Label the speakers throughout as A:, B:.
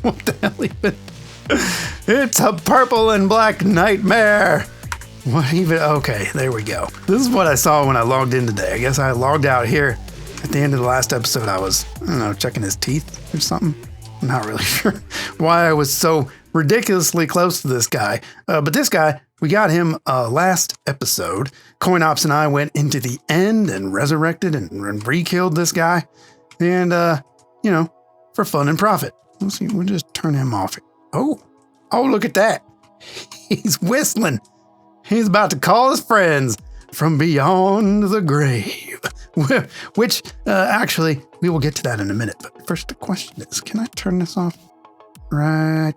A: What the hell even? It's a purple and black nightmare. What even? Okay, there we go. This is what I saw when I logged in today. I guess I logged out here at the end of the last episode. I was, I don't know, checking his teeth or something. I'm not really sure why I was so ridiculously close to this guy. But this guy, we got him last episode. CoinOps and I went into the end and resurrected and re-killed this guy. And, you know, for fun and profit. Let's see, we'll just turn him off. Oh, look at that. He's whistling. He's about to call his friends from beyond the grave. Which, actually, we will get to that in a minute. But first, the question is, can I turn this off? Right.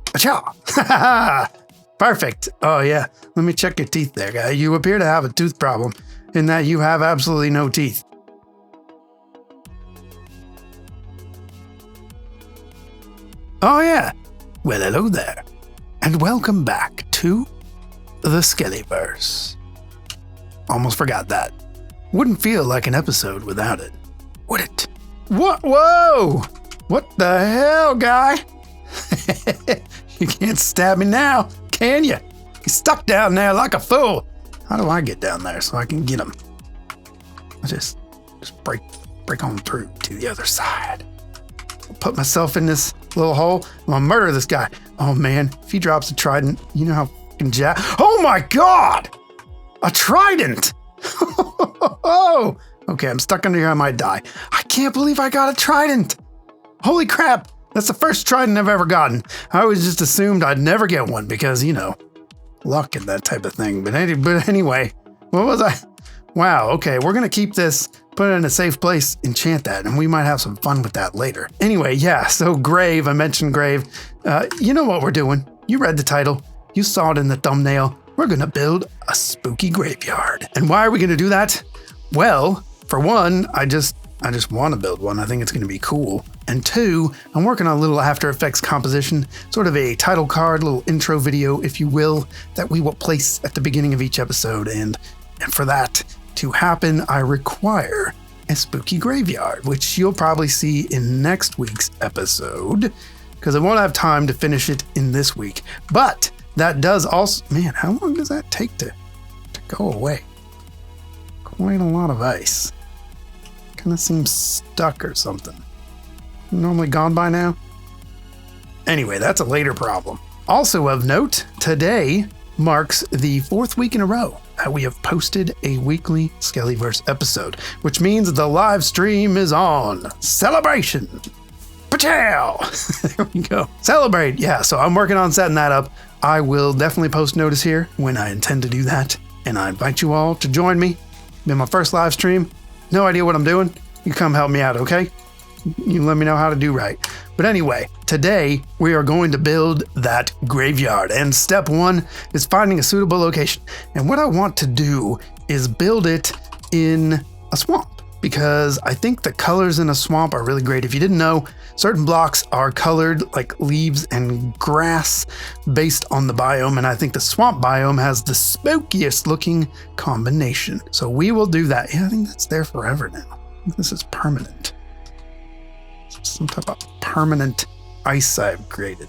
A: Acha! Perfect. Oh, yeah. Let me check your teeth there, guy. You appear to have a tooth problem in that you have absolutely no teeth. Oh, yeah. Well, hello there. And welcome back to the Skellyverse. Almost forgot that. Wouldn't feel like an episode without it, would it? What? Whoa! What the hell, guy? You can't stab me now, can you? You're stuck down there like a fool. How do I get down there so I can get him? I just break on through to the other side. I'll put myself in this little hole. I'm gonna murder this guy. Oh man, if he drops a trident, you know how fucking oh my god! A trident! Oh, okay, I'm stuck under here. I might die. I can't believe I got a trident. Holy crap. That's the first trident I've ever gotten. I always just assumed I'd never get one because, you know, luck and that type of thing. But anyway, what was I? Wow, okay, we're going to keep this, put it in a safe place, enchant that, and we might have some fun with that later. Anyway, yeah, so grave, I mentioned grave. You know what we're doing. You read the title. You saw it in the thumbnail. We're going to build a spooky graveyard. And why are we going to do that? Well, for one, I just want to build one. I think it's going to be cool. And two, I'm working on a little After Effects composition, sort of a title card, little intro video, if you will, that we will place at the beginning of each episode. And for that to happen, I require a spooky graveyard, which you'll probably see in next week's episode, because I won't have time to finish it in this week. But that does also, man, how long does that take to go away? Quite a lot of ice. Kind of seems stuck or something. Normally gone by now? Anyway, that's a later problem. Also of note, today marks the 4th week in a row that we have posted a weekly Skellyverse episode, which means the live stream is on. Celebration! Pachow! There we go. Celebrate! Yeah, so I'm working on setting that up. I will definitely post notice here when I intend to do that, and I invite you all to join me. Been my first live stream. No idea what I'm doing. You come help me out, okay? You let me know how to do right. But anyway, today we are going to build that graveyard. And step 1 is finding a suitable location. And what I want to do is build it in a swamp, because I think the colors in a swamp are really great. If you didn't know, certain blocks are colored like leaves and grass based on the biome, and I think the swamp biome has the spookiest looking combination. So we will do that. Yeah, I think that's there forever now. This is permanent. Some type of permanent ice I've created.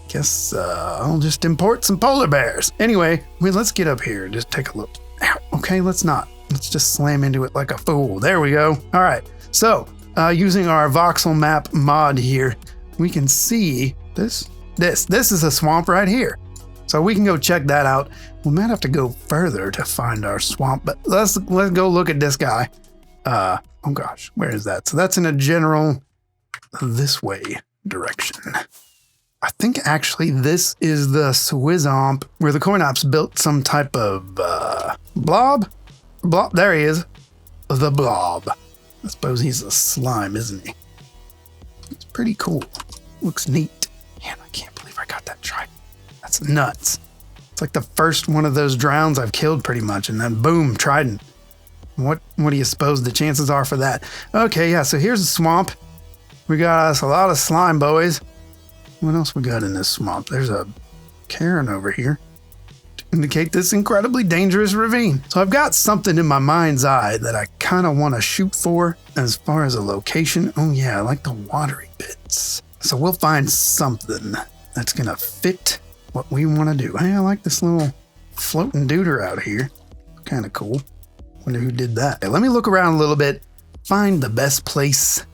A: Guess I'll just import some polar bears. Anyway, let's get up here and just take a look. Ow, okay, let's not. Let's just slam into it like a fool. There we go. All right. So using our voxel map mod here, we can see this. This is a swamp right here. So we can go check that out. We might have to go further to find our swamp, but let's go look at this guy. Oh gosh, where is that? So that's in a general this way direction. I think actually this is the Swizzomp where the CoinOps built some type of blob. There he is. The blob. I suppose he's a slime, isn't he? It's pretty cool. Looks neat. Man, I can't believe I got that trident. That's nuts. It's like the first one of those drowns I've killed pretty much, and then boom, trident. What do you suppose the chances are for that? Okay, yeah, so here's the swamp. We got us a lot of slime boys. What else we got in this swamp? There's a cairn over here. indicate this incredibly dangerous ravine. So I've got something in my mind's eye that I kind of want to shoot for as far as a location. Oh yeah, I like the watery bits. So we'll find something that's going to fit what we want to do. Hey, I like this little floating duder out here. Kind of cool. Wonder who did that. Okay, let me look around a little bit, find the best place,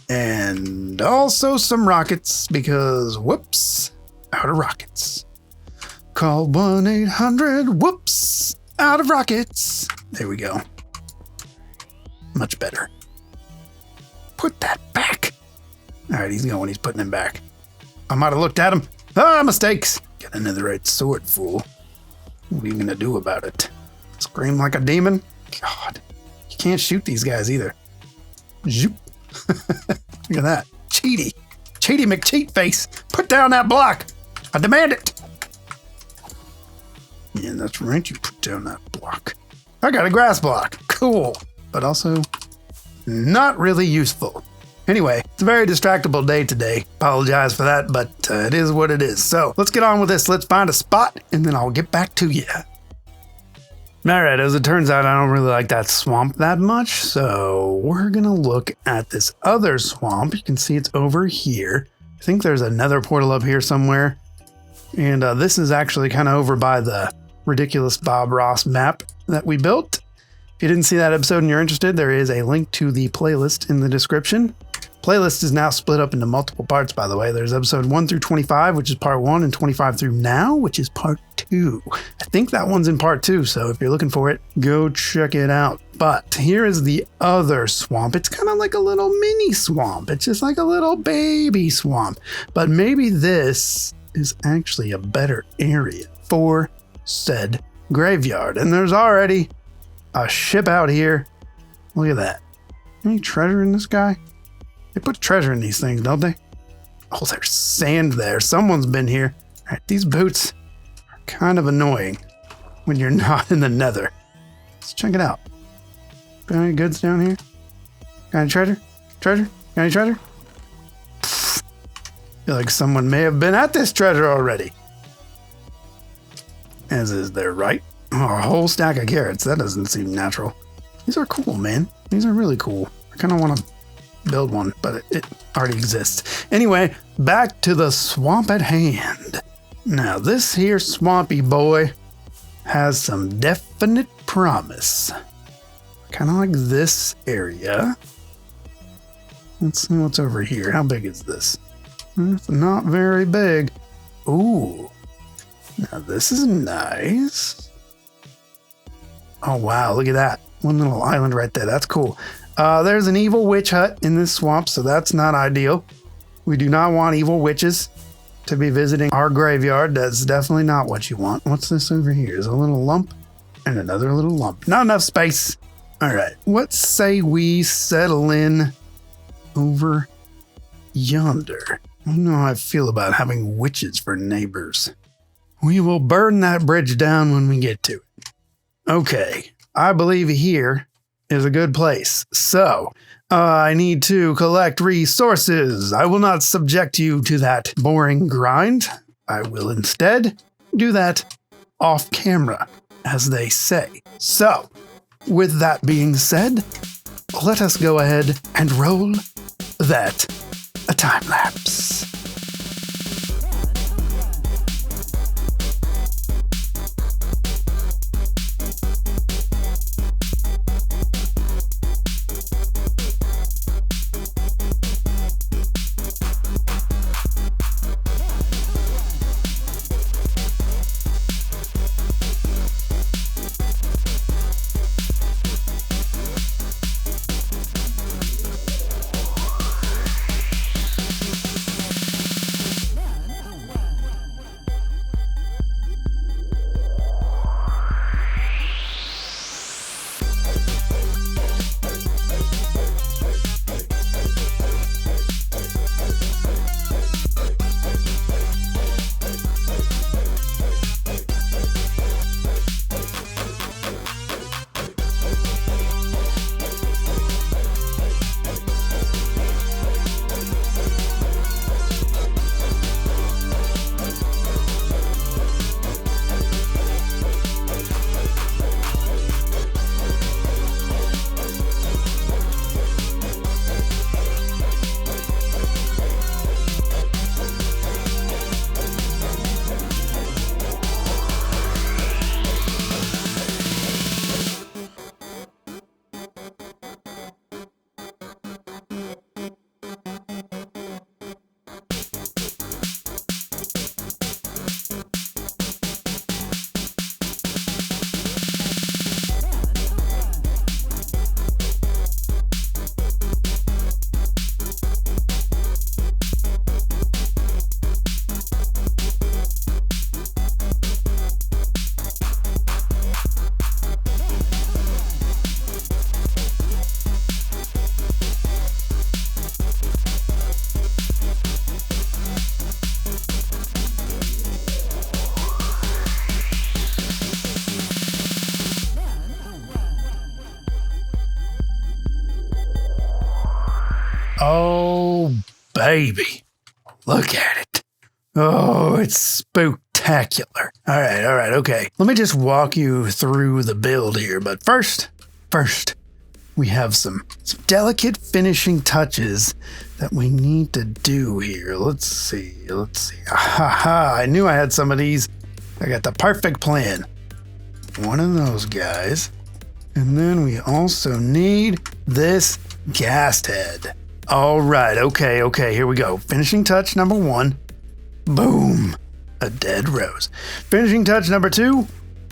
A: and also some rockets because, whoops, out of rockets. Call 1-800-whoops, out of rockets. There we go. Much better. Put that back. All right, he's going. He's putting him back. I might have looked at him. Ah, mistakes. Got another right sword, fool. What are you going to do about it? Scream like a demon? God, you can't shoot these guys either. Zoop. Look at that. Cheaty. Cheaty McCheat face. Put down that block. I demand it. Yeah, that's right. You put down that block. I got a grass block. Cool. But also not really useful. Anyway, it's a very distractible day today. Apologize for that, but it is what it is. So let's get on with this. Let's find a spot and then I'll get back to you. Alright, as it turns out, I don't really like that swamp that much, so we're gonna look at this other swamp. You can see it's over here. I think there's another portal up here somewhere. And this is actually kind of over by the ridiculous Bob Ross map that we built. If you didn't see that episode and you're interested, there is a link to the playlist in the description. Playlist is now split up into multiple parts, by the way. There's episode 1 through 25, which is part 1, and 25 through now, which is part 2. I think that one's in part 2, so if you're looking for it, go check it out. But here is the other swamp. It's kind of like a little mini swamp. It's just like a little baby swamp. But maybe this is actually a better area for said graveyard. And there's already a ship out here. Look at that. Any treasure in this guy? They put treasure in these things, don't they? Oh, there's sand there. Someone's been here. All right, these boots are kind of annoying when you're not in the nether. Let's check it out. Got any goods down here? Got any treasure? Treasure? Got any treasure? Feel like someone may have been at this treasure already. As is their right. Oh, a whole stack of carrots. That doesn't seem natural. These are cool, man. These are really cool. I kind of want to build one, but it already exists. Anyway, back to the swamp at hand. Now, this here swampy boy has some definite promise. Kind of like this area. Let's see what's over here. How big is this? It's not very big. Ooh. Now, this is nice. Oh, wow. Look at that. One little island right there. That's cool. There's an evil witch hut in this swamp, so that's not ideal. We do not want evil witches to be visiting our graveyard. That's definitely not what you want. What's this over here? There's a little lump and another little lump. Not enough space. All right. Let's say we settle in over yonder. I don't know how I feel about having witches for neighbors. We will burn that bridge down when we get to it. Okay. I believe here is a good place. So, I need to collect resources. I will not subject you to that boring grind. I will instead do that off camera, as they say. So, with that being said, let us go ahead and roll that a time lapse. Oh, baby. Look at it. Oh, it's spectacular. All right, okay. Let me just walk you through the build here, but first, we have some delicate finishing touches that we need to do here. Let's see. Aha, I knew I had some of these. I got the perfect plan. One of those guys. And then we also need this gas head. All right, okay, here we go. Finishing touch number 1. Boom, a dead rose. Finishing touch number 2,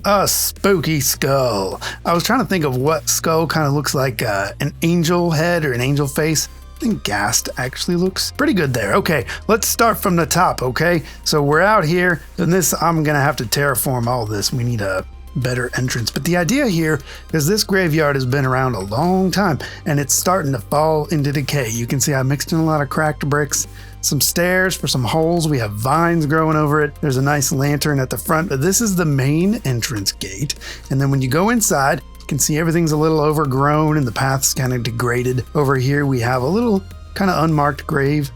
A: a spooky skull. I was trying to think of what skull kind of looks like an angel head or an angel face. I think Ghast actually looks pretty good there. Okay, let's start from the top, okay? So we're out here, and this, I'm gonna have to terraform all this. We need a better entrance. But the idea here is this graveyard has been around a long time, and it's starting to fall into decay. You can see I mixed in a lot of cracked bricks, some stairs for some holes. We have vines growing over it. There's a nice lantern at the front. But this is the main entrance gate. And then when you go inside, you can see everything's a little overgrown and the path's kind of degraded. Over here, we have a little kind of unmarked grave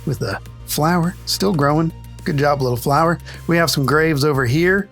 A: with a flower still growing. Good job, little flower. We have some graves over here.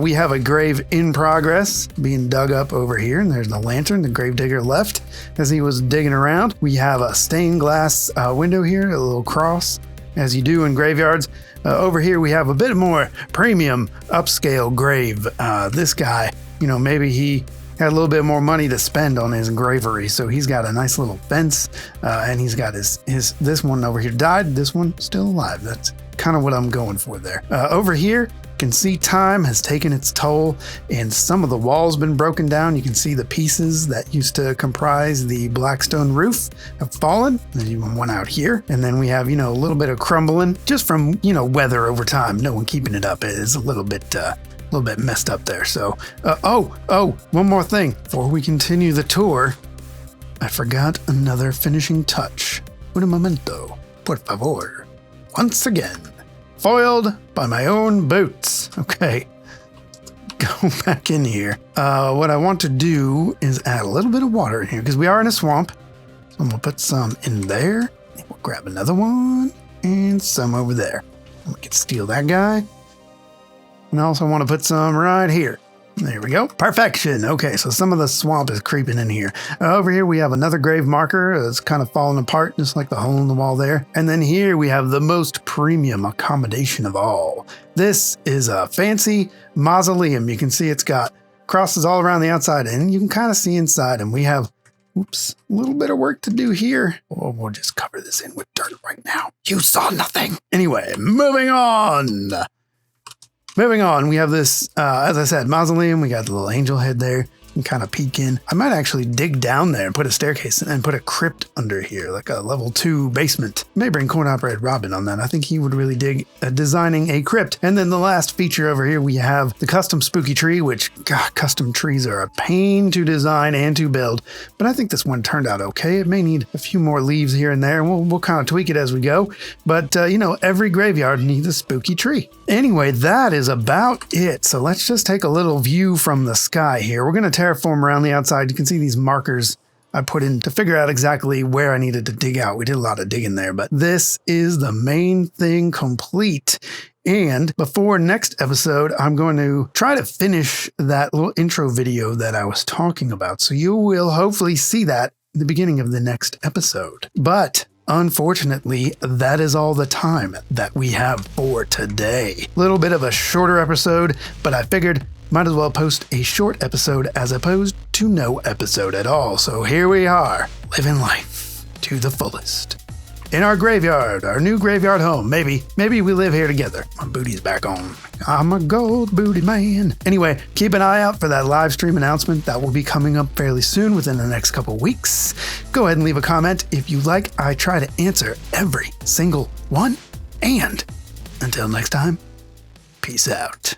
A: We have a grave in progress being dug up over here, and there's the lantern the gravedigger left as he was digging around. We have a stained glass window here, a little cross, as you do in graveyards. Over here we have a bit more premium upscale grave. This guy, you know, maybe he had a little bit more money to spend on his gravery, so he's got a nice little fence, and he's got his this one over here died, this one still alive. That's kind of what I'm going for there. Over here, you can see time has taken its toll, and some of the walls been broken down. You can see the pieces that used to comprise the blackstone roof have fallen. There's even one out here, and then we have, you know, a little bit of crumbling just from, you know, weather over time. No one keeping it up. It is a little bit messed up there. So, one more thing before we continue the tour. I forgot another finishing touch. Un momento, por favor. Once again, foiled by my own boots. Okay, go back in here. What I want to do is add a little bit of water in here because we are in a swamp. So I'm gonna put some in there. We'll grab another one and some over there. We can steal that guy. And I also want to put some right here. There we go. Perfection. Okay, so some of the swamp is creeping in here. Over here we have another grave marker. It's kind of falling apart, just like the hole in the wall there. And then here we have the most premium accommodation of all. This is a fancy mausoleum. You can see it's got crosses all around the outside, and you can kind of see inside. And we have, oops, a little bit of work to do here. Oh, we'll just cover this in with dirt right now. You saw nothing. Anyway, moving on. We have this, as I said, mausoleum. We got the little angel head there. You can kind of peek in. I might actually dig down there and put a staircase and put a crypt under here, like a level 2 basement. May bring Corn Operated Robin on that. I think he would really dig designing a crypt. And then the last feature over here, we have the custom spooky tree, which, God, custom trees are a pain to design and to build. But I think this one turned out okay. It may need a few more leaves here and there. We'll kind of tweak it as we go. But, you know, every graveyard needs a spooky tree. Anyway, that is about it. So let's just take a little view from the sky here. We're going to terraform around the outside. You can see these markers I put in to figure out exactly where I needed to dig out. We did a lot of digging there, but this is the main thing complete. And before next episode, I'm going to try to finish that little intro video that I was talking about. So you will hopefully see that at the beginning of the next episode. But unfortunately, that is all the time that we have for today. Little bit of a shorter episode, but I figured might as well post a short episode as opposed to no episode at all. So here we are, living life to the fullest. In our graveyard, our new graveyard home. Maybe we live here together. My booty's back on. I'm a gold booty man. Anyway, keep an eye out for that live stream announcement that will be coming up fairly soon within the next couple weeks. Go ahead and leave a comment if you like. I try to answer every single one. And until next time, peace out.